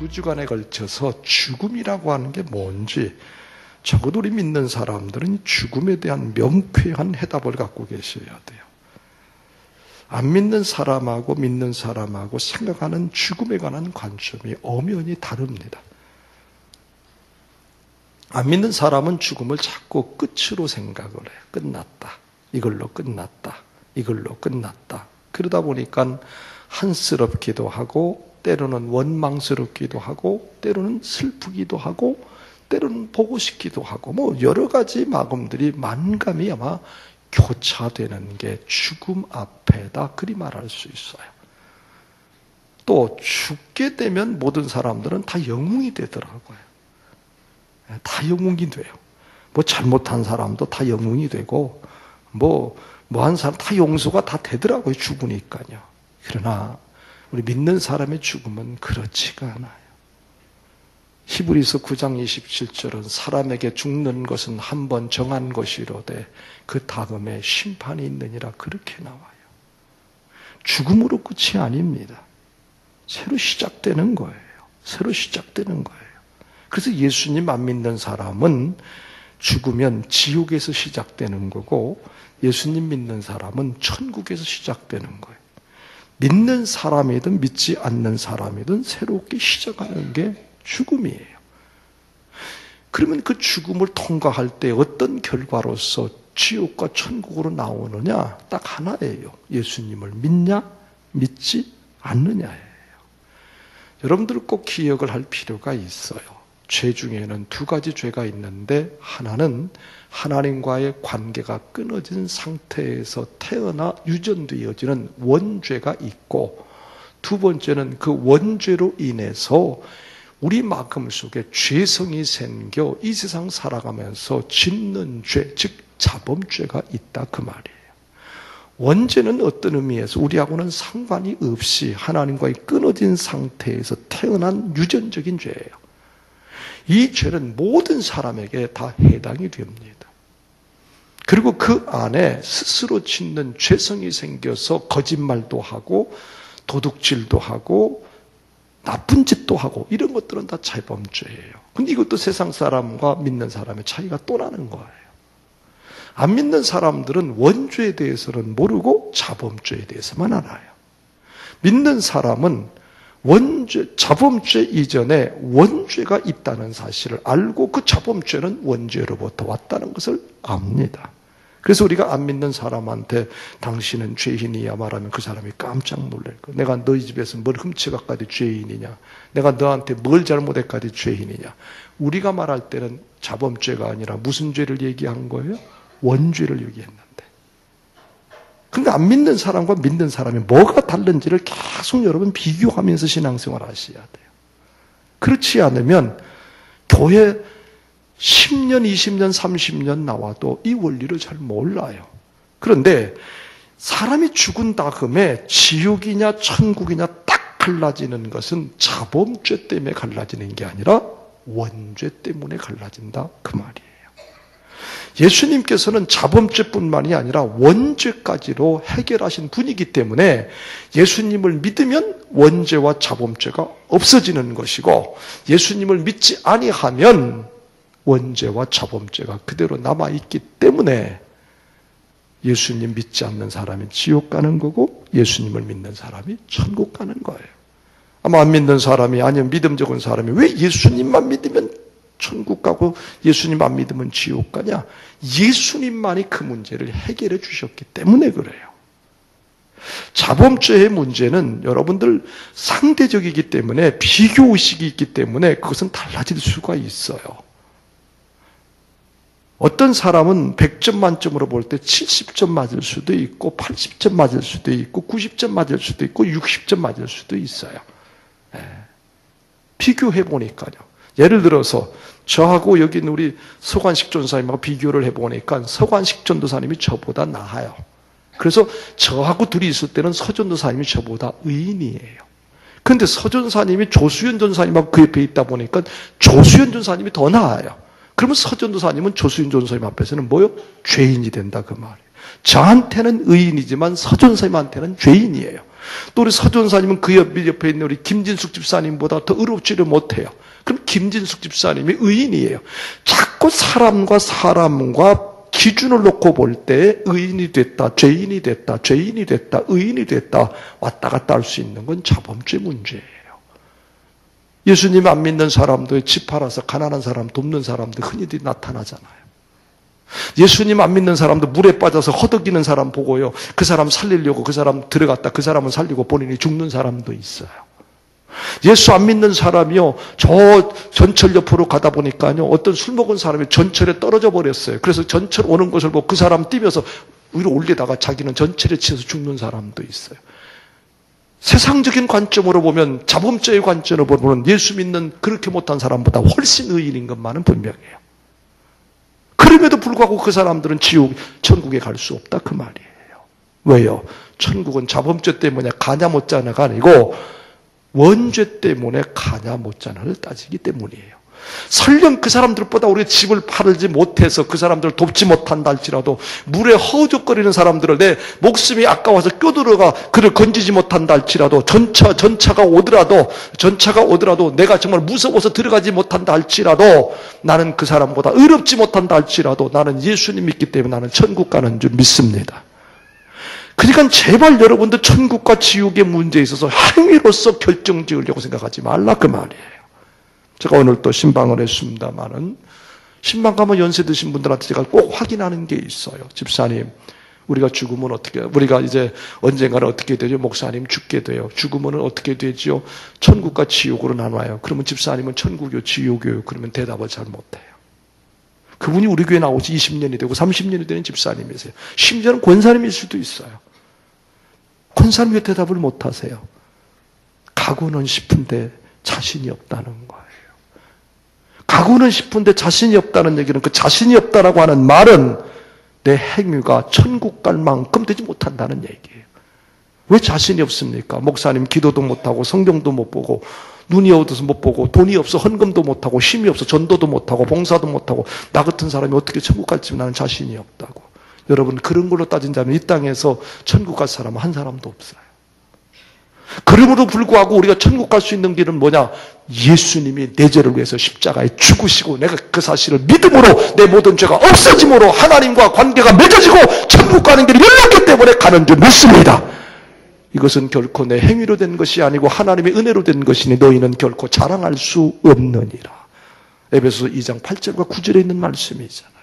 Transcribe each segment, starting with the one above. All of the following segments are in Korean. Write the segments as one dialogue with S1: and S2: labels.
S1: 두 주간에 걸쳐서 죽음이라고 하는 게 뭔지 적어도 우리 믿는 사람들은 죽음에 대한 명쾌한 해답을 갖고 계셔야 돼요. 안 믿는 사람하고 믿는 사람하고 생각하는 죽음에 관한 관점이 엄연히 다릅니다. 안 믿는 사람은 죽음을 자꾸 끝으로 생각을 해요. 끝났다. 이걸로 끝났다. 이걸로 끝났다. 그러다 보니까 한스럽기도 하고 때로는 원망스럽기도 하고 때로는 슬프기도 하고 때로는 보고 싶기도 하고 여러 가지 마음들이 만감이 아마 교차되는 게 죽음 앞에다 그리 말할 수 있어요. 또 죽게 되면 모든 사람들은 다 영웅이 되더라고요. 다 영웅이 돼요. 잘못한 사람도 다 영웅이 되고 한 사람 다 용서가 다 되더라고요. 죽으니까요. 그러나 우리 믿는 사람의 죽음은 그렇지가 않아요. 히브리서 9장 27절은 사람에게 죽는 것은 한 번 정한 것이로되 그 다음에 심판이 있느니라 그렇게 나와요. 죽음으로 끝이 아닙니다. 새로 시작되는 거예요. 새로 시작되는 거예요. 그래서 예수님 안 믿는 사람은 죽으면 지옥에서 시작되는 거고 예수님 믿는 사람은 천국에서 시작되는 거예요. 믿는 사람이든 믿지 않는 사람이든 새롭게 시작하는 게 죽음이에요. 그러면 그 죽음을 통과할 때 어떤 결과로서 지옥과 천국으로 나오느냐? 딱 하나예요. 예수님을 믿냐? 믿지 않느냐예요. 여러분들 꼭 기억을 할 필요가 있어요. 죄 중에는 두 가지 죄가 있는데 하나는 하나님과의 관계가 끊어진 상태에서 태어나 유전되어지는 원죄가 있고 두 번째는 그 원죄로 인해서 우리 마음 속에 죄성이 생겨 이 세상 살아가면서 짓는 죄, 즉 자범죄가 있다 그 말이에요. 원죄는 어떤 의미에서 우리하고는 상관이 없이 하나님과의 끊어진 상태에서 태어난 유전적인 죄예요. 이 죄는 모든 사람에게 다 해당이 됩니다. 그리고 그 안에 스스로 짓는 죄성이 생겨서 거짓말도 하고 도둑질도 하고 나쁜 짓도 하고 이런 것들은 다 자범죄예요. 근데 이것도 세상 사람과 믿는 사람의 차이가 또 나는 거예요. 안 믿는 사람들은 원죄에 대해서는 모르고 자범죄에 대해서만 알아요. 믿는 사람은 자범죄 이전에 원죄가 있다는 사실을 알고 그 자범죄는 원죄로부터 왔다는 것을 압니다. 그래서 우리가 안 믿는 사람한테 당신은 죄인이야 말하면 그 사람이 깜짝 놀랄 거예요. 내가 너희 집에서 뭘 훔쳐가까지 죄인이냐? 내가 너한테 뭘 잘못했까지 죄인이냐? 우리가 말할 때는 자범죄가 아니라 무슨 죄를 얘기한 거예요? 원죄를 얘기했는데. 근데 안 믿는 사람과 믿는 사람이 뭐가 다른지를 계속 여러분 비교하면서 신앙생활 하셔야 돼요. 그렇지 않으면 교회 10년, 20년, 30년 나와도 이 원리를 잘 몰라요. 그런데 사람이 죽은 다음에 지옥이냐 천국이냐 딱 갈라지는 것은 자범죄 때문에 갈라지는 게 아니라 원죄 때문에 갈라진다 그 말이에요. 예수님께서는 자범죄뿐만이 아니라 원죄까지로 해결하신 분이기 때문에 예수님을 믿으면 원죄와 자범죄가 없어지는 것이고 예수님을 믿지 아니하면 원죄와 자범죄가 그대로 남아있기 때문에 예수님 믿지 않는 사람이 지옥 가는 거고 예수님을 믿는 사람이 천국 가는 거예요. 아마 안 믿는 사람이 아니면 믿음 적은 사람이 왜 예수님만 믿으면 천국 가고 예수님 안 믿으면 지옥 가냐? 예수님만이 그 문제를 해결해 주셨기 때문에 그래요. 자범죄의 문제는 여러분들 상대적이기 때문에 비교의식이 있기 때문에 그것은 달라질 수가 있어요. 어떤 사람은 100점 만점으로 볼 때 70점 맞을 수도 있고 80점 맞을 수도 있고 90점 맞을 수도 있고 60점 맞을 수도 있어요. 비교해 보니까요. 예를 들어서 저하고 여기 있는 우리 서관식 전사님하고 비교를 해보니까 서관식 전도사님이 저보다 나아요. 그래서 저하고 둘이 있을 때는 서전도사님이 저보다 의인이에요. 그런데 서전사님이 조수연 전사님하고 그 옆에 있다 보니까 조수연 전사님이 더 나아요. 그러면 서전도사님은 조수연 전사님 앞에서는 뭐요? 죄인이 된다 그 말이에요. 저한테는 의인이지만 서전사님한테는 죄인이에요. 또 우리 서전사님은 그 옆에 있는 우리 김진숙 집사님보다 더 의롭지를 못해요. 그럼 김진숙 집사님이 의인이에요. 자꾸 사람과 기준을 놓고 볼 때 의인이 됐다, 죄인이 됐다, 죄인이 됐다, 의인이 됐다 왔다 갔다 할 수 있는 건 자범죄 문제예요. 예수님 안 믿는 사람도 집 팔아서 가난한 사람 돕는 사람도 흔히들 나타나잖아요. 예수님 안 믿는 사람도 물에 빠져서 허덕이는 사람 보고요, 그 사람 살리려고 그 사람 들어갔다 그 사람은 살리고 본인이 죽는 사람도 있어요. 예수 안 믿는 사람이요, 저 전철 옆으로 가다 보니까요, 어떤 술 먹은 사람이 전철에 떨어져 버렸어요. 그래서 전철 오는 것을 보고 그 사람 뛰면서 위로 올리다가 자기는 전철에 치여서 죽는 사람도 있어요. 세상적인 관점으로 보면, 자범죄의 관점으로 보면 예수 믿는 그렇게 못한 사람보다 훨씬 의인인 것만은 분명해요. 그럼에도 불구하고 그 사람들은 천국에 갈 수 없다 그 말이에요. 왜요? 천국은 자범죄 때문에 가냐 못자냐가 아니고 원죄 때문에 가냐 못자냐를 따지기 때문이에요. 설령 그 사람들보다 우리 집을 팔지 못해서 그 사람들을 돕지 못한다 할지라도, 물에 허우적거리는 사람들을 내 목숨이 아까워서 껴들어가 그를 건지지 못한다 할지라도, 전차가 오더라도 내가 정말 무서워서 들어가지 못한다 할지라도, 나는 그 사람보다 의롭지 못한다 할지라도 나는 예수님 믿기 때문에 나는 천국 가는 줄 믿습니다. 그러니까 제발 여러분들 천국과 지옥의 문제에 있어서 행위로서 결정 지으려고 생각하지 말라 그 말이에요. 제가 오늘 또 신방을 했습니다만은, 신방 가면 연세 드신 분들한테 제가 꼭 확인하는 게 있어요. 집사님, 우리가 죽으면 우리가 이제 언젠가는 어떻게 되죠? 목사님 죽게 돼요. 죽으면 어떻게 되죠? 천국과 지옥으로 나눠요. 그러면 집사님은 천국이요, 지옥이요? 그러면 대답을 잘 못해요. 그분이 우리 교회 나오지 20년이 되고 30년이 되는 집사님이세요. 심지어는 권사님일 수도 있어요. 권사님 왜 대답을 못하세요? 가고는 싶은데 자신이 없다는 거예요. 가고는 싶은데 자신이 없다는 얘기는, 그 자신이 없다라고 하는 말은 내 행위가 천국 갈 만큼 되지 못한다는 얘기예요. 왜 자신이 없습니까? 목사님 기도도 못하고 성경도 못 보고 눈이 어두워서 못 보고 돈이 없어 헌금도 못하고 힘이 없어 전도도 못하고 봉사도 못하고 나 같은 사람이 어떻게 천국 갈지 나는 자신이 없다고. 여러분, 그런 걸로 따진다면 이 땅에서 천국 갈 사람은 한 사람도 없어요. 그럼에도 불구하고 우리가 천국 갈 수 있는 길은 뭐냐? 예수님이 내 죄를 위해서 십자가에 죽으시고 내가 그 사실을 믿음으로 내 모든 죄가 없어짐으로 하나님과 관계가 맺어지고 천국 가는 길이 열렸기 때문에 가는 줄 믿습니다. 이것은 결코 내 행위로 된 것이 아니고 하나님의 은혜로 된 것이니 너희는 결코 자랑할 수 없느니라. 에베소서 2장 8절과 9절에 있는 말씀이잖아요.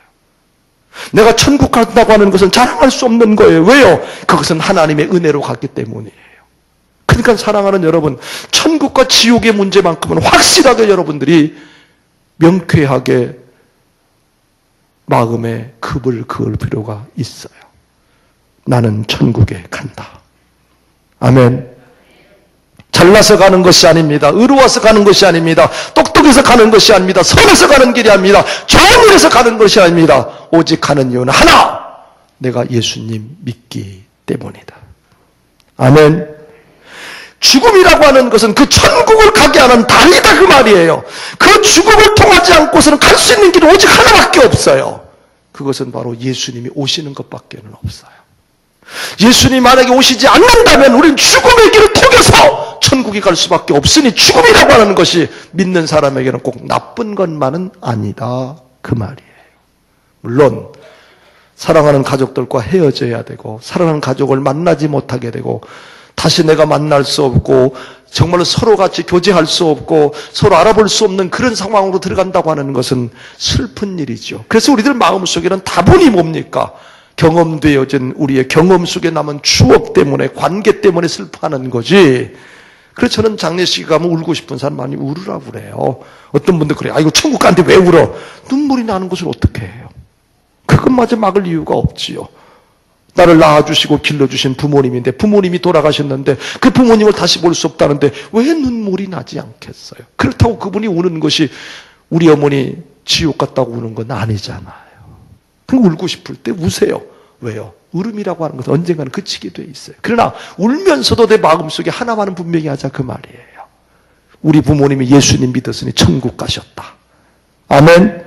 S1: 내가 천국 간다고 하는 것은 자랑할 수 없는 거예요. 왜요? 그것은 하나님의 은혜로 갔기 때문이에요. 그러니까 사랑하는 여러분, 천국과 지옥의 문제만큼은 확실하게 여러분들이 명쾌하게 마음에 급을 그을 필요가 있어요. 나는 천국에 간다. 아멘. 잘나서 가는 것이 아닙니다. 의로워서 가는 것이 아닙니다. 똑똑해서 가는 것이 아닙니다. 선해서 가는 길이 아닙니다. 좋은 일에서 가는 것이 아닙니다. 오직 가는 이유는 하나, 내가 예수님 믿기 때문이다. 아멘. 죽음이라고 하는 것은 그 천국을 가게 하는 다리다 그 말이에요. 그 죽음을 통하지 않고서는 갈 수 있는 길은 오직 하나밖에 없어요. 그것은 바로 예수님이 오시는 것밖에는 없어요. 예수님이 만약에 오시지 않는다면 우리는 죽음의 길을 통해서 천국에 갈 수밖에 없으니 죽음이라고 하는 것이 믿는 사람에게는 꼭 나쁜 것만은 아니다 그 말이에요. 물론 사랑하는 가족들과 헤어져야 되고 사랑하는 가족을 만나지 못하게 되고 다시 내가 만날 수 없고 정말로 서로 같이 교제할 수 없고 서로 알아볼 수 없는 그런 상황으로 들어간다고 하는 것은 슬픈 일이죠. 그래서 우리들 마음속에는 다분히 뭡니까? 경험되어진 우리의 경험 속에 남은 추억 때문에, 관계 때문에 슬퍼하는 거지. 그래서 저는 장례식에 가면 울고 싶은 사람 많이 울으라고 그래요. 어떤 분들 그래요. 이거 천국 가는데 왜 울어? 눈물이 나는 것을 어떻게 해요? 그것마저 막을 이유가 없지요. 나를 낳아주시고 길러주신 부모님인데 부모님이 돌아가셨는데 그 부모님을 다시 볼 수 없다는데 왜 눈물이 나지 않겠어요? 그렇다고 그분이 우는 것이 우리 어머니 지옥 갔다고 우는 건 아니잖아요. 그럼 울고 싶을 때 우세요. 왜요? 울음이라고 하는 것은 언젠가는 그치게 돼 있어요. 그러나 울면서도 내 마음속에 하나만은 분명히 하자 그 말이에요. 우리 부모님이 예수님 믿었으니 천국 가셨다. 아멘.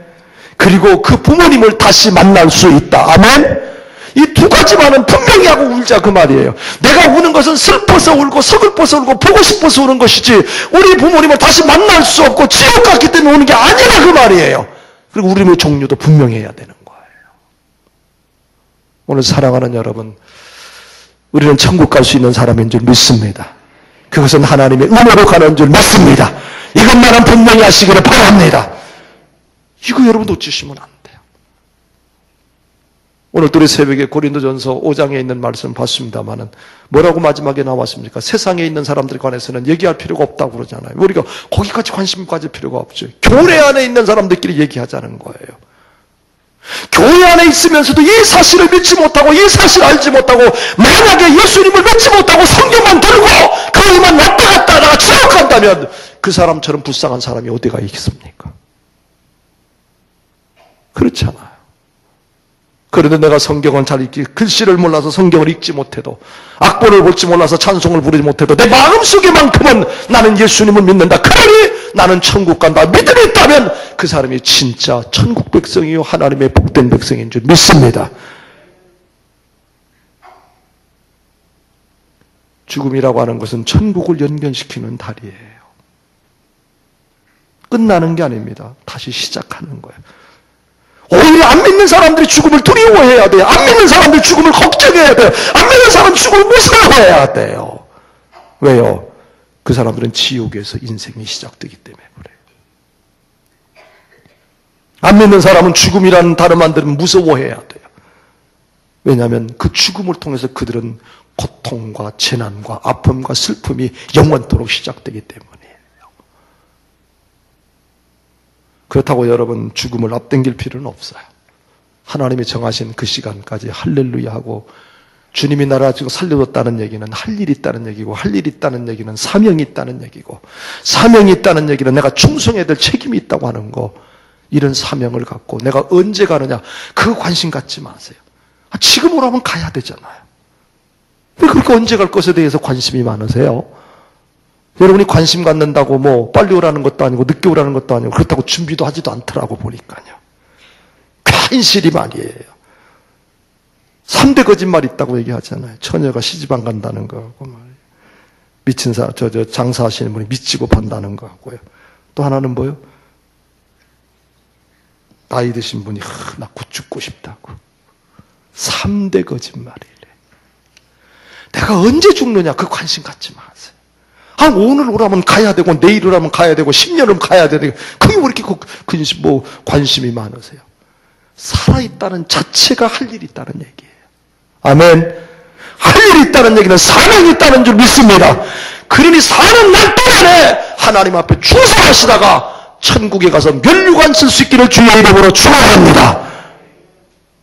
S1: 그리고 그 부모님을 다시 만날 수 있다. 아멘. 이 두 가지만은 분명히 하고 울자 그 말이에요. 내가 우는 것은 슬퍼서 울고 서글퍼서 울고 보고 싶어서 우는 것이지 우리 부모님을 다시 만날 수 없고 지옥 갔기 때문에 우는 게 아니라 그 말이에요. 그리고 울음의 종류도 분명해야 되는 거예요. 오늘 사랑하는 여러분, 우리는 천국 갈 수 있는 사람인 줄 믿습니다. 그것은 하나님의 은혜로 가는 줄 믿습니다. 이것만은 분명히 하시기를 바랍니다. 이거 여러분 놓치시면 안 돼요. 오늘 우리 새벽에 고린도전서 5장에 있는 말씀 봤습니다마는 뭐라고 마지막에 나왔습니까? 세상에 있는 사람들에 관해서는 얘기할 필요가 없다고 그러잖아요. 우리가 거기까지 관심 가질 필요가 없죠. 교회 안에 있는 사람들끼리 얘기하자는 거예요. 교회 안에 있으면서도 이 사실을 믿지 못하고 이 사실을 알지 못하고 만약에 예수님을 믿지 못하고 성경만 들고 거기만 왔다 갔다 하다가 지옥 간다면 그 사람처럼 불쌍한 사람이 어디가 있겠습니까? 그렇잖아요. 그런데 내가 성경은 잘 읽기, 글씨를 몰라서 성경을 읽지 못해도, 악보를 볼지 몰라서 찬송을 부르지 못해도 내 마음속에만큼은 나는 예수님을 믿는다. 그러니 나는 천국 간다. 믿음이 있다면 그 사람이 진짜 천국 백성이요 하나님의 복된 백성인 줄 믿습니다. 죽음이라고 하는 것은 천국을 연결시키는 다리예요. 끝나는 게 아닙니다. 다시 시작하는 거예요. 오히려 안 믿는 사람들이 죽음을 두려워해야 돼요. 안 믿는 사람들이 죽음을 걱정해야 돼요. 안 믿는 사람은 죽음을 무서워해야 돼요. 왜요? 그 사람들은 지옥에서 인생이 시작되기 때문에 그래요. 안 믿는 사람은 죽음이라는 단어만 들으면 무서워해야 돼요. 왜냐하면 그 죽음을 통해서 그들은 고통과 재난과 아픔과 슬픔이 영원토록 시작되기 때문이에요. 그렇다고 여러분 죽음을 앞당길 필요는 없어요. 하나님이 정하신 그 시간까지 할렐루야 하고 주님이 나를 지금 살려줬다는 얘기는 할 일이 있다는 얘기고 할 일이 있다는 얘기는 사명이 있다는 얘기고 사명이 있다는 얘기는 내가 충성해야 될 책임이 있다고 하는 거 이런 사명을 갖고 내가 언제 가느냐 그 관심 갖지 마세요. 지금 오라면 가야 되잖아요. 왜 그렇게 언제 갈 것에 대해서 관심이 많으세요? 여러분이 관심 갖는다고 뭐 빨리 오라는 것도 아니고 늦게 오라는 것도 아니고 그렇다고 준비도 하지도 않더라고 보니까요. 괜시리 말이에요. 3대 거짓말 있다고 얘기하잖아요. 처녀가 시집 안 간다는 거하고 미친 사람, 장사하시는 분이 미치고 판다는 거하고요. 또 하나는 뭐요? 나이 드신 분이 나 곧 죽고 싶다고. 3대 거짓말이래. 내가 언제 죽느냐 그 관심 갖지 마세요. 오늘 오라면 가야 되고 내일 오라면 가야 되고 10년은 가야 되고 그게 왜 이렇게 관심이 많으세요? 살아있다는 자체가 할 일이 있다는 얘기예요. 아멘. 할 일이 있다는 얘기는 사명이 있다는 줄 믿습니다. 그러니 사는 날 동안에 하나님 앞에 충성하시다가 천국에 가서 면류관 쓸 수 있기를 주의 이름으로 축원합니다.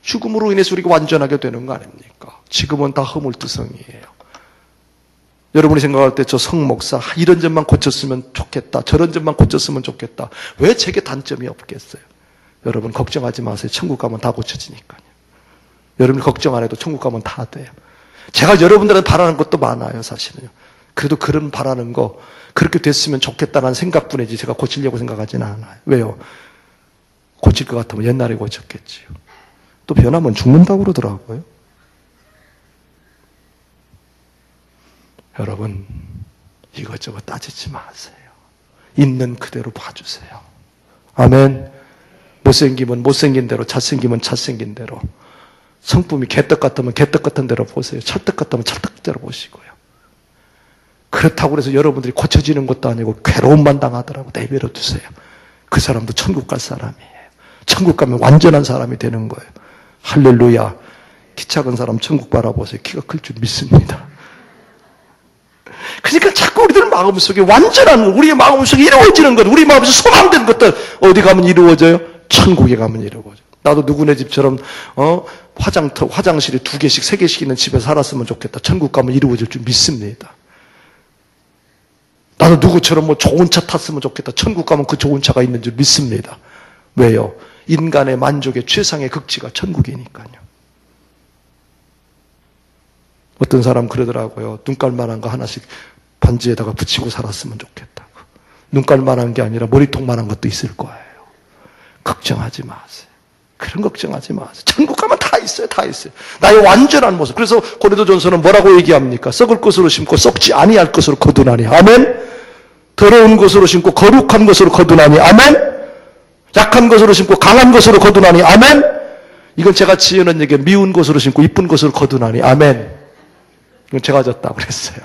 S1: 죽음으로 인해서 우리가 완전하게 되는 거 아닙니까? 지금은 다 허물투성이에요. 여러분이 생각할 때 저 성목사 이런 점만 고쳤으면 좋겠다. 저런 점만 고쳤으면 좋겠다. 왜 제게 단점이 없겠어요? 여러분 걱정하지 마세요. 천국 가면 다 고쳐지니까요. 여러분이 걱정 안 해도 천국 가면 다 돼요. 제가 여러분들은 바라는 것도 많아요. 사실은요. 그래도 그런 바라는 거 그렇게 됐으면 좋겠다는 생각뿐이지 제가 고치려고 생각하지는 않아요. 왜요? 고칠 것 같으면 옛날에 고쳤겠지요. 또 변하면 죽는다고 그러더라고요. 여러분 이것저것 따지지 마세요. 있는 그대로 봐주세요. 아멘. 못생기면 못생긴 대로, 잘생기면 잘생긴 대로, 성품이 개떡 같으면 개떡 같은 대로 보세요. 찰떡 같으면 찰떡대로 보시고요. 그렇다고 해서 여러분들이 고쳐지는 것도 아니고 괴로움만 당하더라고 내버려 두세요. 그 사람도 천국 갈 사람이에요. 천국 가면 완전한 사람이 되는 거예요. 할렐루야. 키 작은 사람 천국 바라보세요. 키가 클 줄 믿습니다. 그러니까 자꾸 우리들 마음속에 완전한 우리의 마음속에 이루어지는 것, 우리 마음속에 소망된 것들 어디 가면 이루어져요? 천국에 가면 이루어져요. 나도 누구네 집처럼 화장실이 2개씩 3개씩 있는 집에 살았으면 좋겠다. 천국 가면 이루어질 줄 믿습니다. 나도 누구처럼 뭐 좋은 차 탔으면 좋겠다. 천국 가면 그 좋은 차가 있는 줄 믿습니다. 왜요? 인간의 만족의 최상의 극치가 천국이니까요. 어떤 사람 그러더라고요. 눈깔만한 거 하나씩 반지에다가 붙이고 살았으면 좋겠다고. 눈깔만한 게 아니라 머리통만한 것도 있을 거예요. 걱정하지 마세요. 그런 걱정하지 마세요. 천국 가면 다 다 있어요. 다 있어요. 나의 완전한 모습. 그래서 고린도전서는 뭐라고 얘기합니까? 썩을 것으로 심고 썩지 아니할 것으로 거두나니. 아멘. 더러운 것으로 심고 거룩한 것으로 거두나니. 아멘. 약한 것으로 심고 강한 것으로 거두나니. 아멘. 이건 제가 지어낸 얘기예요. 미운 것으로 심고 이쁜 것으로 거두나니. 아멘. 이건 제가 졌다고 그랬어요.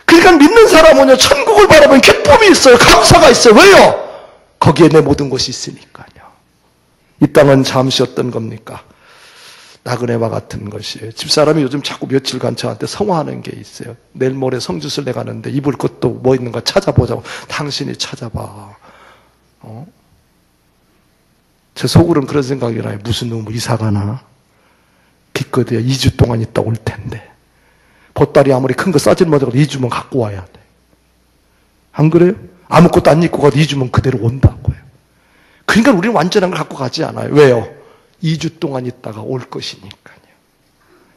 S1: 그러니까 믿는 사람은요, 천국을 바라보면 기쁨이 있어요. 감사가 있어요. 왜요? 거기에 내 모든 것이 있으니까요. 이 땅은 잠시 어떤 겁니까? 나그네와 같은 것이에요. 집사람이 요즘 자꾸 며칠간 저한테 성화하는 게 있어요. 내일 모레 성지순례 가는데 입을 것도 뭐 있는가 찾아보자고. 당신이 찾아봐. 제 속으로는 그런 생각이 나요. 무슨 놈 이사 가나? 기껏해야 2주 동안 있다 올 텐데. 보따리 아무리 큰 거 싸질 못하고 2주면 갖고 와야 돼. 안 그래요? 아무것도 안 입고 가도 2주면 그대로 온다고요. 그러니까 우리는 완전한 걸 갖고 가지 않아요. 왜요? 2주 동안 있다가 올 것이니까요.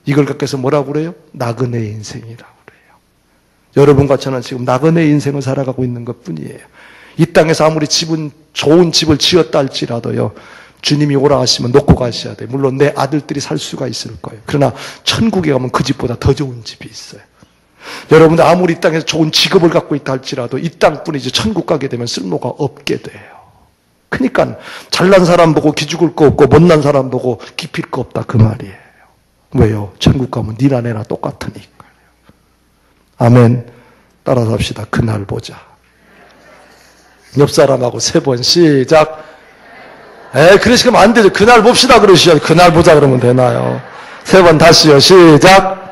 S1: 이걸 갖고 해서 뭐라고 그래요? 나그네의 인생이라고 그래요. 여러분과 저는 지금 나그네의 인생을 살아가고 있는 것 뿐이에요. 이 땅에서 아무리 좋은 집을 지었다 할지라도요, 주님이 오라 하시면 놓고 가셔야 돼요. 물론 내 아들들이 살 수가 있을 거예요. 그러나 천국에 가면 그 집보다 더 좋은 집이 있어요. 여러분들 아무리 이 땅에서 좋은 직업을 갖고 있다 할지라도 이 땅뿐이지 천국 가게 되면 쓸모가 없게 돼요. 그러니까 잘난 사람 보고 기죽을 거 없고 못난 사람 보고 기필 거 없다 그 말이에요. 왜요? 천국 가면 니나 내나 똑같으니까요. 아멘. 따라서 합시다. 그날 보자. 옆 사람하고 3번 시작. 그러시면 안 되죠. 그날 봅시다 그러시죠. 그날 보자 그러면 되나요? 3번 다시요. 시작.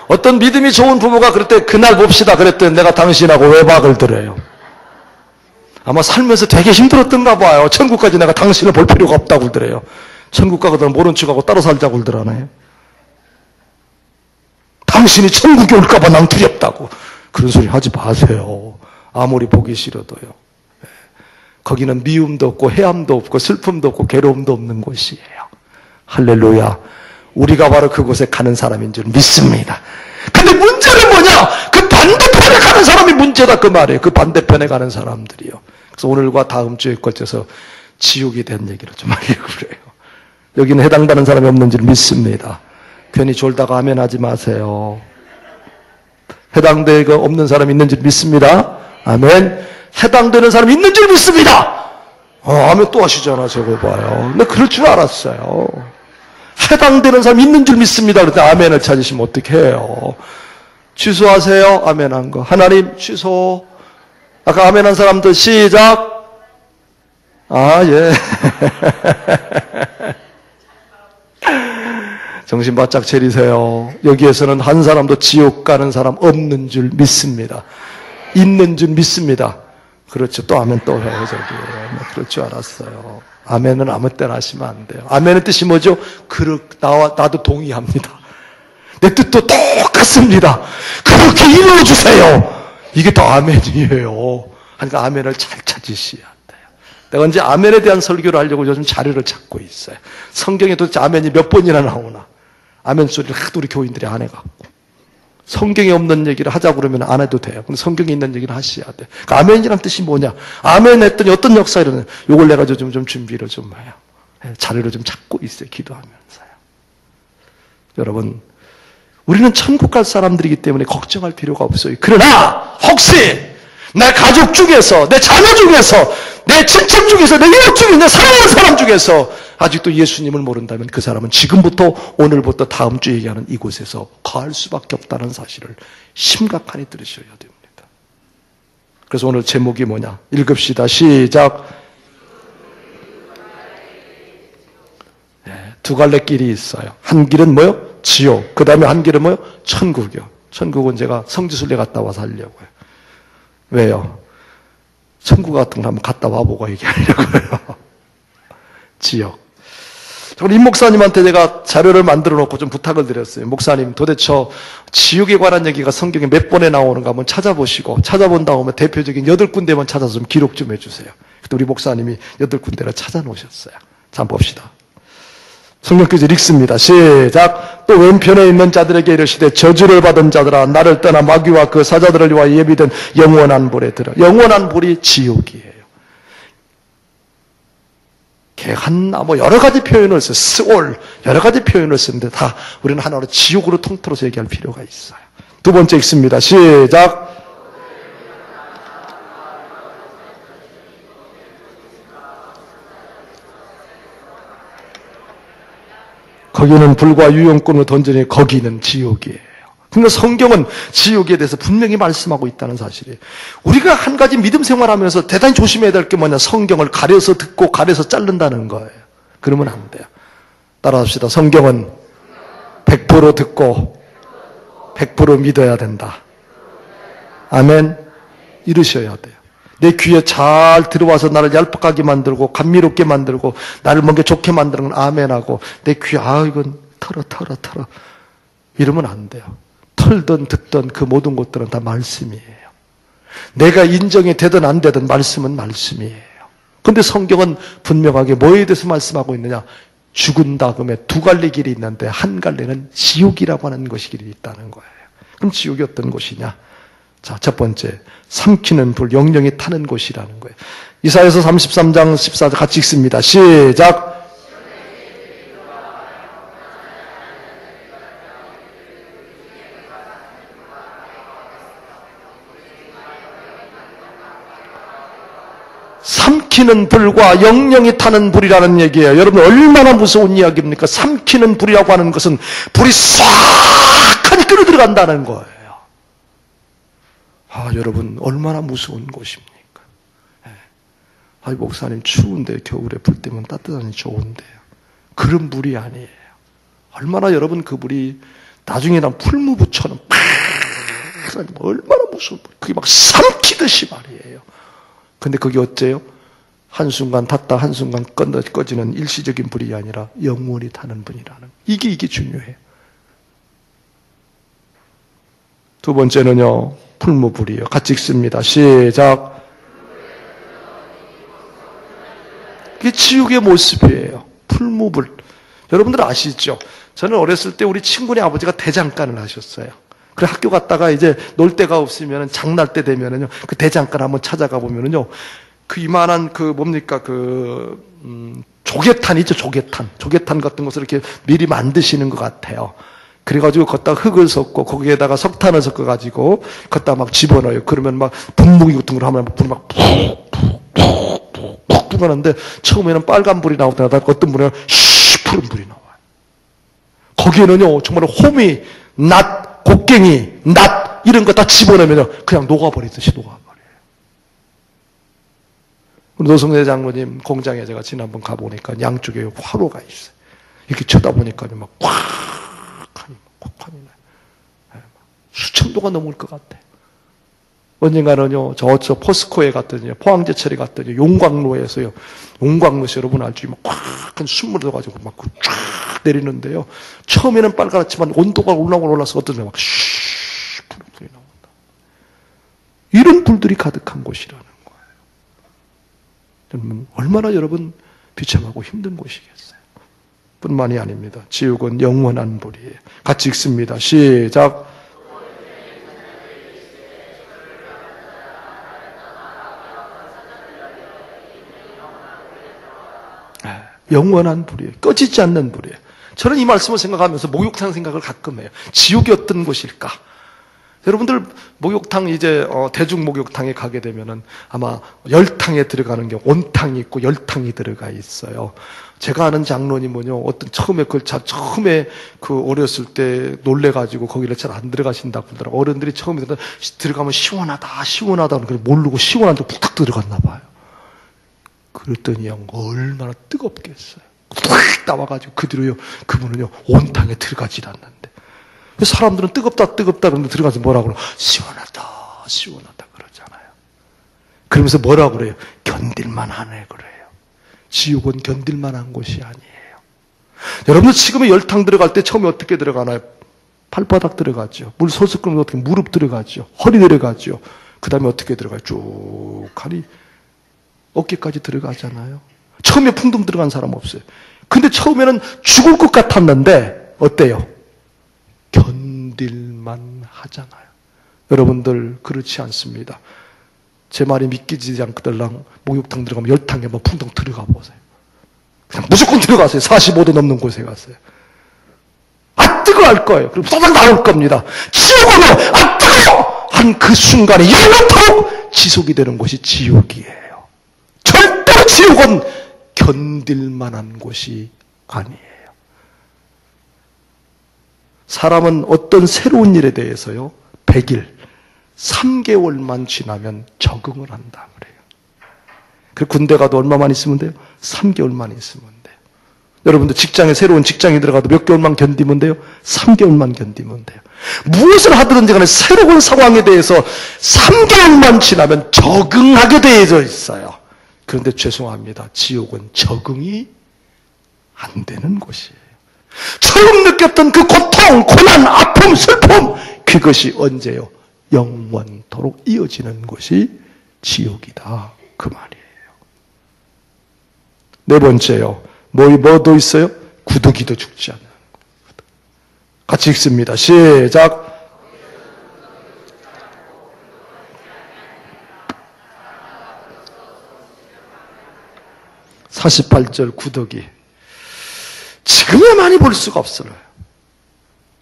S1: 어떤 믿음이 좋은 부모가 그럴 때 그날 봅시다 그랬더니 내가 당신하고 외박을 들어요. 아마 살면서 되게 힘들었던가 봐요. 천국까지 내가 당신을 볼 필요가 없다고 그러더래요. 천국 가거든 모른 척하고 따로 살자고 그러더라네요. 당신이 천국에 올까봐 난 두렵다고. 그런 소리 하지 마세요. 아무리 보기 싫어도요. 거기는 미움도 없고 해함도 없고 슬픔도 없고 괴로움도 없는 곳이에요. 할렐루야. 우리가 바로 그곳에 가는 사람인 줄 믿습니다. 근데 문제는 뭐냐? 그 반대편에 가는 사람이 문제다 그 말이에요. 그 반대편에 가는 사람들이요. 그래서 오늘과 다음 주에 걸쳐서 지옥에 대한 얘기를 좀 하려고 그래요. 여기는 해당되는 사람이 없는 줄 믿습니다. 괜히 졸다가 아멘 하지 마세요. 해당되가 없는 사람이 있는 줄 믿습니다. 아멘. 해당되는 사람이 있는 줄 믿습니다. 아멘 또 하시잖아. 저거 봐요. 근데 그럴 줄 알았어요. 해당되는 사람이 있는 줄 믿습니다. 그럴 때 아멘을 찾으시면 어떻게 해요? 취소하세요. 아멘한 거. 하나님 취소. 아까 아멘한 사람들 시작. 예. 정신 바짝 차리세요. 여기에서는 한 사람도 지옥 가는 사람 없는 줄 믿습니다. 있는 줄 믿습니다. 그렇죠. 또 아멘 또 해요. 저기. 그럴 줄 알았어요. 아멘은 아무 때나 하시면 안 돼요. 아멘의 뜻이 뭐죠? 나도 동의합니다. 내 뜻도 똑같습니다. 그렇게 이루어주세요. 이게 또 아멘이에요. 그러니까 아멘을 잘 찾으셔야 돼요. 내가 이제 아멘에 대한 설교를 하려고 요즘 자료를 찾고 있어요. 성경에 도대체 아멘이 몇 번이나 나오나. 아멘 소리를 하도 우리 교인들이 안 해갖고. 성경에 없는 얘기를 하자고 그러면 안 해도 돼요. 근데 성경에 있는 얘기를 하셔야 돼요. 그러니까 아멘이란 뜻이 뭐냐? 아멘 했더니 어떤 역사 일어나요? 요걸 내가 좀 준비를 좀 해요. 자료를 좀 찾고 있어요. 기도하면서요. 여러분, 우리는 천국 갈 사람들이기 때문에 걱정할 필요가 없어요. 그러나 혹시 내 가족 중에서, 내 자녀 중에서, 내 친척 중에서, 내 이웃 중에, 내 사랑하는 사람 중에서 아직도 예수님을 모른다면 그 사람은 지금부터 오늘부터 다음 주 얘기하는 이곳에서 거할 수밖에 없다는 사실을 심각하게 들으셔야 됩니다. 그래서 오늘 제목이 뭐냐? 읽읍시다. 시작. 두 갈래 길이 있어요. 한 길은 뭐요? 지옥. 그 다음에 한 길은 뭐요? 천국이요. 천국은 제가 성지순례 갔다 와서 하려고요. 왜요? 천국 같은 거 한번 갔다 와보고 얘기하려고요. 지옥. 저는 임 목사님한테 제가 자료를 만들어 놓고 좀 부탁을 드렸어요. 목사님, 도대체 지옥에 관한 얘기가 성경에 몇 번에 나오는가 한번 찾아보시고, 찾아본 다음에 대표적인 8군데만 찾아서 좀 기록 좀 해주세요. 그때 우리 목사님이 8군데를 찾아 놓으셨어요. 자, 한번 봅시다. 성경께서 읽습니다. 시작. 또 왼편에 있는 자들에게 이르시되 저주를 받은 자들아 나를 떠나 마귀와 그 사자들을 위하여 예비된 영원한 불에 들어. 영원한 불이 지옥이에요. 게한나 뭐 여러 가지 표현을 써요. 스올 여러 가지 표현을 쓰는데 다 우리는 하나로 지옥으로 통틀어서 얘기할 필요가 있어요. 두 번째 읽습니다. 시작. 거기는 불과 유용꾼을 던지니 거기는 지옥이에요. 그러니까 성경은 지옥에 대해서 분명히 말씀하고 있다는 사실이에요. 우리가 한 가지 믿음 생활하면서 대단히 조심해야 될 게 뭐냐, 성경을 가려서 듣고 가려서 자른다는 거예요. 그러면 안 돼요. 따라합시다. 성경은 100% 듣고 100% 믿어야 된다. 아멘. 이러셔야 돼요. 내 귀에 잘 들어와서 나를 얄팍하게 만들고 감미롭게 만들고 나를 뭔가 좋게 만드는 건 아멘하고, 내 귀에 이건 털어 이러면 안 돼요. 털든 듣든 그 모든 것들은 다 말씀이에요. 내가 인정이 되든 안 되든 말씀은 말씀이에요. 그런데 성경은 분명하게 뭐에 대해서 말씀하고 있느냐, 죽은 다음에 두 갈래 길이 있는데 한 갈래는 지옥이라고 하는 것이 길이 있다는 거예요. 그럼 지옥이 어떤 곳이냐? 자, 첫 번째, 삼키는 불, 영영이 타는 곳이라는 거예요. 이사야서 33장 14절 같이 읽습니다. 시작. 삼키는 불과 영영이 타는 불이라는 얘기예요. 여러분, 얼마나 무서운 이야기입니까? 삼키는 불이라고 하는 것은 불이 싹 하니 끌어들어간다는 거예요. 여러분, 얼마나 무서운 곳입니까? 목사님, 추운데 겨울에 불 때면 따뜻하니 좋은데요. 그런 불이 아니에요. 얼마나 여러분, 그 불이 나중에 난 풀무부처럼 얼마나 무서운 불, 그게 막 삼키듯이 말이에요. 근데 그게 어째요? 한순간 탔다 한순간 꺼지는 일시적인 불이 아니라 영원히 타는 불이라는, 이게 중요해요. 두 번째는요, 풀무불이에요. 같이 읽습니다. 시작. 이게 지옥의 모습이에요. 풀무불. 여러분들 아시죠? 저는 어렸을 때 우리 친구네 아버지가 대장간을 하셨어요. 그래, 학교 갔다가 이제 놀 데가 없으면 장날 때 되면은요, 그 대장간 한번 찾아가 보면은요, 그 이만한 조개탄 있죠, 조개탄 같은 것을 이렇게 미리 만드시는 것 같아요. 그래가지고 걷다가 흙을 섞고 거기에다가 석탄을 섞어가지고 걷다가 막 집어넣어요. 그러면 막 분무기 같은 걸 하면 불이 막 푹 하는데, 처음에는 빨간 불이 나오다가 어떤 불이는 푸른 불이 나와요. 거기에는요, 정말 호미, 낫, 곡괭이, 낫 이런 거 다 집어넣으면 그냥 녹아버리듯이 녹아버려요. 노성대 장로님 공장에 제가 지난번 가보니까 양쪽에 화로가 있어요. 이렇게 쳐다보니까 막 콱하니 나요. 수천 도가 넘을 것 같아요. 언젠가는요, 저 포스코에 갔더니, 포항제철에 갔더니 용광로에서요, 용광로에서 여러분 알죠? 막 콱 숨을 넣어가지고 막 쫙 내리는데요. 처음에는 빨갛지만 온도가 올라서 어떤 데막 푸른 불이 나온다. 이런 불들이 가득한 곳이라는 거예요. 여러분, 얼마나 여러분 비참하고 힘든 곳이겠어요. 뿐만이 아닙니다. 지옥은 영원한 불이에요. 같이 읽습니다. 시작. 영원한 불이에요. 꺼지지 않는 불이에요. 저는 이 말씀을 생각하면서 목욕탕 생각을 가끔 해요. 지옥이 어떤 곳일까? 여러분들 목욕탕 대중 목욕탕에 가게 되면은 아마 열탕에 들어가는 경우 온탕이 있고 열탕이 들어가 있어요. 제가 아는 장로님은요, 처음에 어렸을 때 놀래가지고 거기를 잘 안 들어가신다고 그러더라고요. 어른들이 처음에 들어가면 시원하다 그래서 모르고 시원한데 푹 들어갔나 봐요. 그랬더니 얼마나 뜨겁겠어요. 탁 나와가지고 그 뒤로요, 그분은요, 온탕에 들어가질 않는데. 사람들은 뜨겁다 그러는데 들어가서 뭐라 그래요? 시원하다 그러잖아요. 그러면서 뭐라 그래요? 견딜만하네 그래요. 지옥은 견딜만한 곳이 아니에요. 여러분들 지금의 열탕 들어갈 때 처음에 어떻게 들어가나요? 발바닥 들어가죠. 물 소스 끓으면 어떻게 무릎 들어가죠. 허리 들어가죠. 그 다음에 어떻게 들어가요? 쭉 하니 어깨까지 들어가잖아요. 처음에 풍덩 들어간 사람 없어요. 근데 처음에는 죽을 것 같았는데 어때요? 견딜만 하잖아요. 여러분들 그렇지 않습니다. 제 말이 믿기지 않거들랑 목욕탕 들어가면 열탕에 풍덩 들어가 보세요. 그냥 무조건 들어가세요. 45도 넘는 곳에 갔어요. 아 뜨거 할 거예요. 그리고 쏟아 나올 겁니다. 지옥으로 아 뜨거 한 그 순간에 영원토록 지속이 되는 곳이 지옥이에요. 절대로 지옥은 견딜 만한 곳이 아니에요. 사람은 어떤 새로운 일에 대해서요 100일 3개월만 지나면 적응을 한다 그래요. 그 군대 가도 얼마만 있으면 돼요? 3개월만 있으면 돼요. 여러분들 직장에 새로운 직장에 들어가도 몇 개월만 견디면 돼요? 3개월만 견디면 돼요. 무엇을 하든지 간에 새로운 상황에 대해서 3개월만 지나면 적응하게 되어져 있어요. 그런데 죄송합니다. 지옥은 적응이 안 되는 곳이에요. 처음 느꼈던 그 고통, 고난, 아픔, 슬픔 그것이 언제요? 영원토록 이어지는 곳이 지옥이다. 그 말이에요. 네 번째요. 뭐도 있어요? 구더기도 죽지 않는. 같이 읽습니다. 시작. 48절 구더기. 지금은 많이 볼 수가 없어요.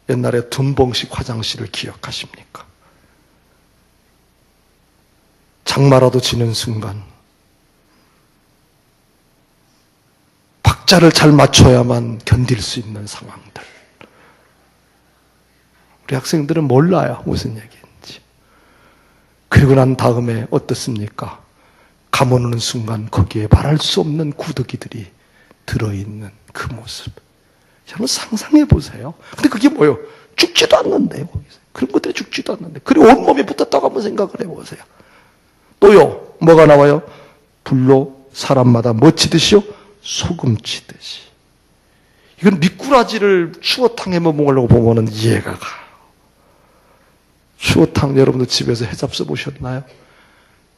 S1: 옛날에 둔봉식 화장실을 기억하십니까? 장마라도 지는 순간 박자를 잘 맞춰야만 견딜 수 있는 상황들. 우리 학생들은 몰라요. 무슨 얘기인지. 그리고 난 다음에 어떻습니까? 감아오는 순간 거기에 말할 수 없는 구더기들이 들어있는 그 모습. 여러분 상상해 보세요. 근데 그게 뭐예요? 죽지도 않는데요. 거기서. 그런 것들이 죽지도 않는데. 그리고 온몸에 붙었다고 한번 생각을 해보세요. 또요. 뭐가 나와요? 불로 사람마다 뭐 치듯이요? 소금 치듯이. 이건 미꾸라지를 추어탕에 먹으려고 보면은 이해가 가요. 추어탕 여러분들 집에서 해잡 써보셨나요?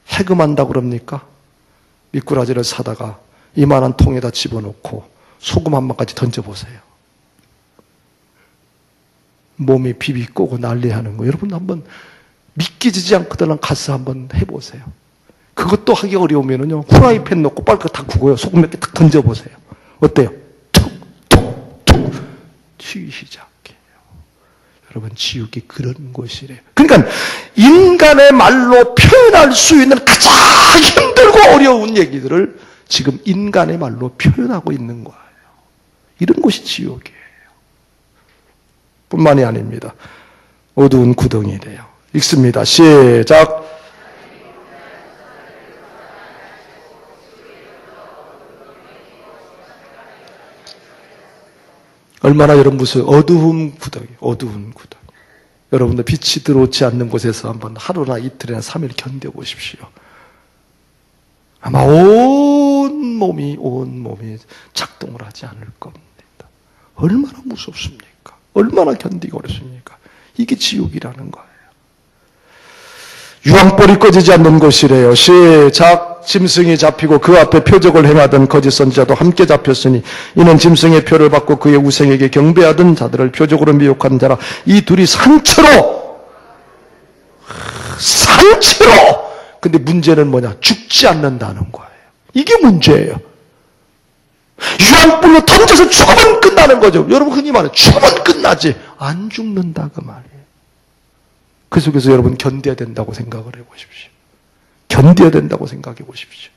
S1: 해금한다고 그럽니까? 미꾸라지를 사다가 이만한 통에다 집어넣고 소금 한 방까지 던져보세요. 몸이 비비꼬고 난리하는 거. 여러분 한번 믿기지 않거든 가서 한번 해보세요. 그것도 하기 어려우면은요 후라이팬 넣고 빨리 다 구고요. 소금 몇 개 딱 던져보세요. 어때요? 툭툭툭 튀기 시작해요. 여러분 지옥이 그런 곳이래요. 그러니까 인간의 말로 표현할 수 있는 가장 힘들고 어려운 얘기들을 지금 인간의 말로 표현하고 있는 거예요. 이런 곳이 지옥이에요. 뿐만이 아닙니다. 어두운 구덩이래요. 읽습니다. 시작. 얼마나 여러분 무슨 어두운 구덩이, 어두운 구덩이. 여러분들 빛이 들어오지 않는 곳에서 한번 하루나 이틀이나 3일 견뎌보십시오. 아마 온 몸이 작동을 하지 않을 겁니다. 얼마나 무섭습니까? 얼마나 견디기 어렵습니까? 이게 지옥이라는 거예요. 유황불이 꺼지지 않는 곳이래요. 시작. 짐승이 잡히고 그 앞에 표적을 행하던 거짓 선지자도 함께 잡혔으니 이는 짐승의 표를 받고 그의 우상에게 경배하던 자들을 표적으로 미혹한 자라. 이 둘이 산채로. 근데 문제는 뭐냐? 죽지 않는다는 거예요. 이게 문제예요. 유황불로 던져서 죽으면 끝나는 거죠. 여러분 흔히 말해요. 죽으면 끝나지. 안 죽는다 그 말이에요. 그 속에서 여러분 견뎌야 된다고 생각을 해보십시오. 견뎌야 된다고 생각해 보십시오.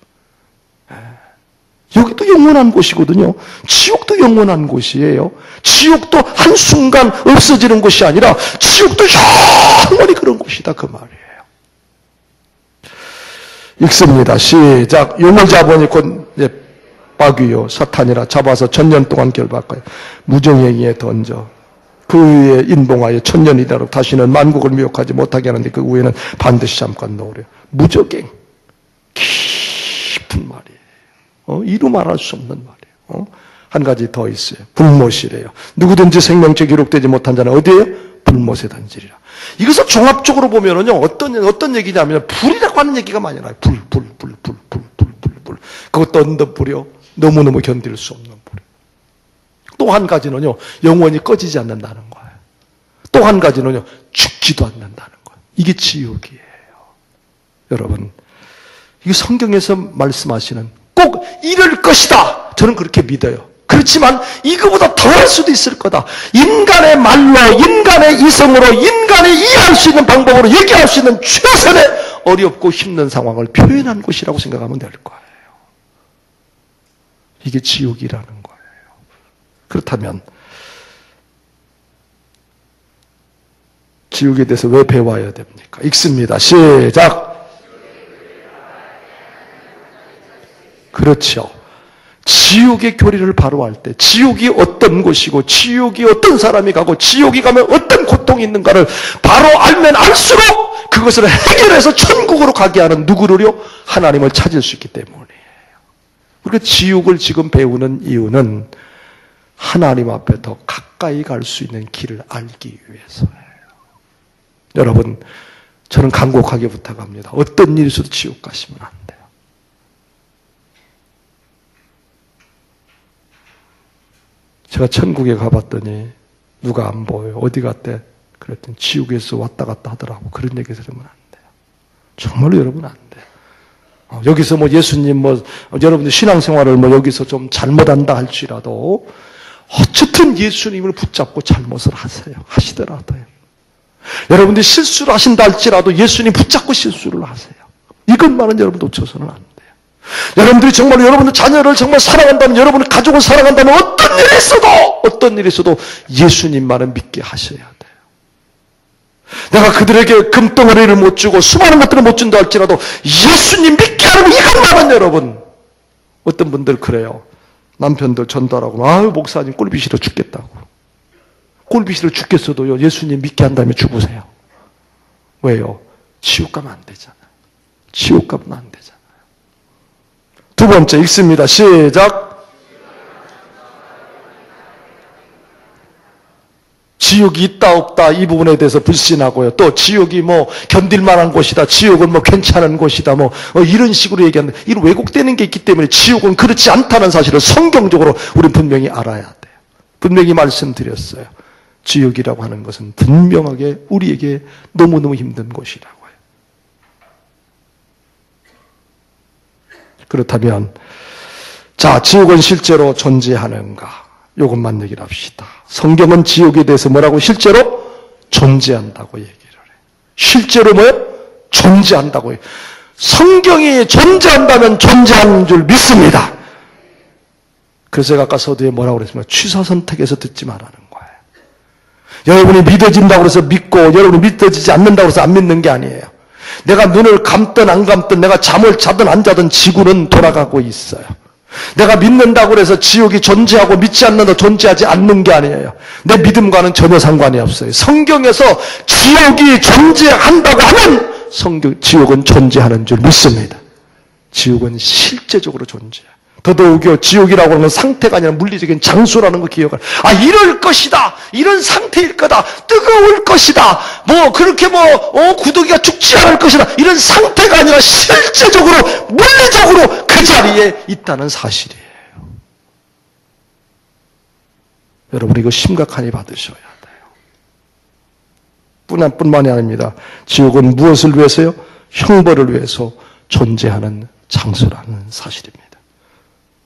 S1: 여기도 영원한 곳이거든요. 지옥도 영원한 곳이에요. 지옥도 한순간 없어지는 곳이 아니라 지옥도 영원히 그런 곳이다 그 말이에요. 읽습니다. 시작. 용을 잡으니 곧 마귀요 사탄이라 잡아서 1000년 동안 결박하여 무정행위에 던져 그 위에 인봉하여 1000년이라도 다시는 만국을 미혹하지 못하게 하는데 그 위에는 반드시 잠깐 놓으려. 무적행. 깊은 말이에요. 이루 말할 수 없는 말이에요. 한 가지 더 있어요. 불못이래요. 누구든지 생명체 기록되지 못한 자는 어디에요? 불못에 던지리라. 이것을 종합적으로 보면은요, 어떤 얘기냐면, 불이라고 하는 얘기가 많이 나요. 불. 그것도 언덕불이요. 너무너무 견딜 수 없는 불. 또 한 가지는요, 영원히 꺼지지 않는다는 거예요. 또 한 가지는요, 죽지도 않는다는 거예요. 이게 지옥이에요. 여러분, 이게 성경에서 말씀하시는 꼭 이럴 것이다. 저는 그렇게 믿어요. 그렇지만 이거보다 더 할 수도 있을 거다. 인간의 말로, 인간의 이성으로, 인간이 이해할 수 있는 방법으로 얘기할 수 있는 최선의 어렵고 힘든 상황을 표현한 곳이라고 생각하면 될 거예요. 이게 지옥이라는 거예요. 그렇다면 지옥에 대해서 왜 배워야 됩니까? 읽습니다. 시작. 그렇죠. 지옥의 교리를 바로 할 때 지옥이 어떤 곳이고 지옥이 어떤 사람이 가고 지옥이 가면 어떤 고통이 있는가를 바로 알면 알수록 그것을 해결해서 천국으로 가게 하는 누구를요? 하나님을 찾을 수 있기 때문이에요. 우리가 지옥을 지금 배우는 이유는 하나님 앞에 더 가까이 갈 수 있는 길을 알기 위해서예요. 여러분, 저는 간곡하게 부탁합니다. 어떤 일이 있어도 지옥 가시면 안 돼요. 제가 천국에 가봤더니 누가 안 보여요. 어디 갔대? 그랬더니 지옥에서 왔다 갔다 하더라고. 그런 얘기 들으면 안 돼요. 정말로 여러분 안 돼요. 여기서 뭐 예수님 여러분들 신앙생활을 여기서 좀 잘못한다 할지라도 어쨌든 예수님을 붙잡고 잘못을 하시더라도요. 여러분들이 실수를 하신다 할지라도 예수님 붙잡고 실수를 하세요. 이것만은 여러분 놓쳐서는 안 돼요. 여러분들이 정말 여러분의 자녀를 정말 사랑한다면, 여러분의 가족을 사랑한다면 어떤 일이 있어도 예수님만은 믿게 하셔야 돼요. 내가 그들에게 금덩어리를 못 주고 수많은 것들을 못 준다 할지라도 예수님 믿게 하는 이것만은 여러분, 어떤 분들 그래요. 남편들 전달하고 아유 목사님 꼴비 싫어 죽겠다고. 꼴비 싫어 죽겠어도요 예수님 믿게 한 다음에 죽으세요. 왜요? 지옥 가면 안 되잖아요. 지옥 가면 안 되잖아요. 두 번째 읽습니다. 시작. 지옥이 있다 없다 이 부분에 대해서 불신하고요. 또 지옥이 견딜 만한 곳이다. 지옥은 괜찮은 곳이다. 이런 식으로 얘기하는데 이런 왜곡되는 게 있기 때문에 지옥은 그렇지 않다는 사실을 성경적으로 우리는 분명히 알아야 돼요. 분명히 말씀드렸어요. 지옥이라고 하는 것은 분명하게 우리에게 너무너무 힘든 곳이라고요. 그렇다면 자, 지옥은 실제로 존재하는가? 이것만 얘기를 합시다. 성경은 지옥에 대해서 뭐라고? 실제로 존재한다고 얘기를 해요. 실제로 뭐예요? 존재한다고 해요. 성경이 존재한다면 존재하는 줄 믿습니다. 그래서 제가 아까 서두에 뭐라고 그랬습니까? 취사 선택해서 듣지 말라는 거예요. 여러분이 믿어진다고 해서 믿고 여러분이 믿어지지 않는다고 해서 안 믿는 게 아니에요. 내가 눈을 감든 안 감든 내가 잠을 자든 안 자든 지구는 돌아가고 있어요. 내가 믿는다고 해서 지옥이 존재하고 믿지 않는다 존재하지 않는 게 아니에요. 내 믿음과는 전혀 상관이 없어요. 성경에서 지옥이 존재한다고 하면 지옥은 존재하는 줄 믿습니다. 지옥은 실제적으로 존재해요. 더더욱이 지옥이라고 하는 건 상태가 아니라 물리적인 장소라는 거 기억을. 이럴 것이다. 이런 상태일 거다. 뜨거울 것이다. 그렇게 구더기가 죽지 않을 것이다. 이런 상태가 아니라 실제적으로, 물리적으로 그 자리에 있다는 사실이에요. 여러분 이거 심각하게 받으셔야 돼요. 뿐만이 아닙니다. 지옥은 무엇을 위해서요? 형벌을 위해서 존재하는 장소라는 사실입니다.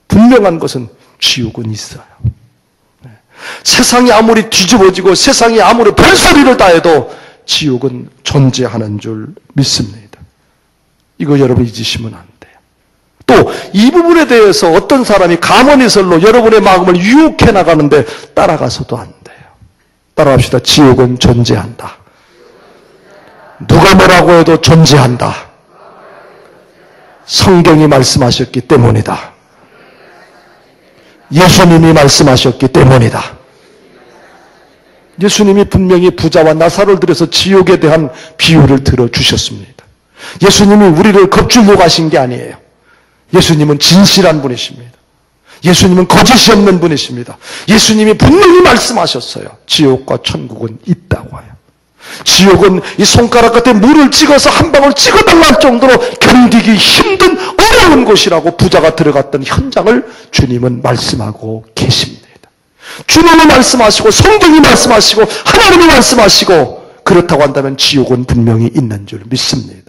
S1: 분명한 것은 지옥은 있어요. 세상이 아무리 뒤집어지고 세상이 아무리 별소리를 다 해도 지옥은 존재하는 줄 믿습니다. 이거 여러분 잊으시면 안 돼요. 또 이 부분에 대해서 어떤 사람이 가문이설로 여러분의 마음을 유혹해 나가는데 따라가서도 안 돼요. 따라갑시다. 지옥은 존재한다. 누가 뭐라고 해도 존재한다. 성경이 말씀하셨기 때문이다. 예수님이 말씀하셨기 때문이다. 예수님이 분명히 부자와 나사로를 들여서 지옥에 대한 비유를 들어주셨습니다. 예수님이 우리를 겁주려고 하신 게 아니에요. 예수님은 진실한 분이십니다. 예수님은 거짓이 없는 분이십니다. 예수님이 분명히 말씀하셨어요. 지옥과 천국은 있다고 해요. 지옥은 이 손가락 끝에 물을 찍어서 한 방울 찍어달랄 정도로 견디기 힘든 어려운 곳이라고 부자가 들어갔던 현장을 주님은 말씀하고 계십니다. 주님이 말씀하시고 성경이 말씀하시고 하나님이 말씀하시고 그렇다고 한다면 지옥은 분명히 있는 줄 믿습니다.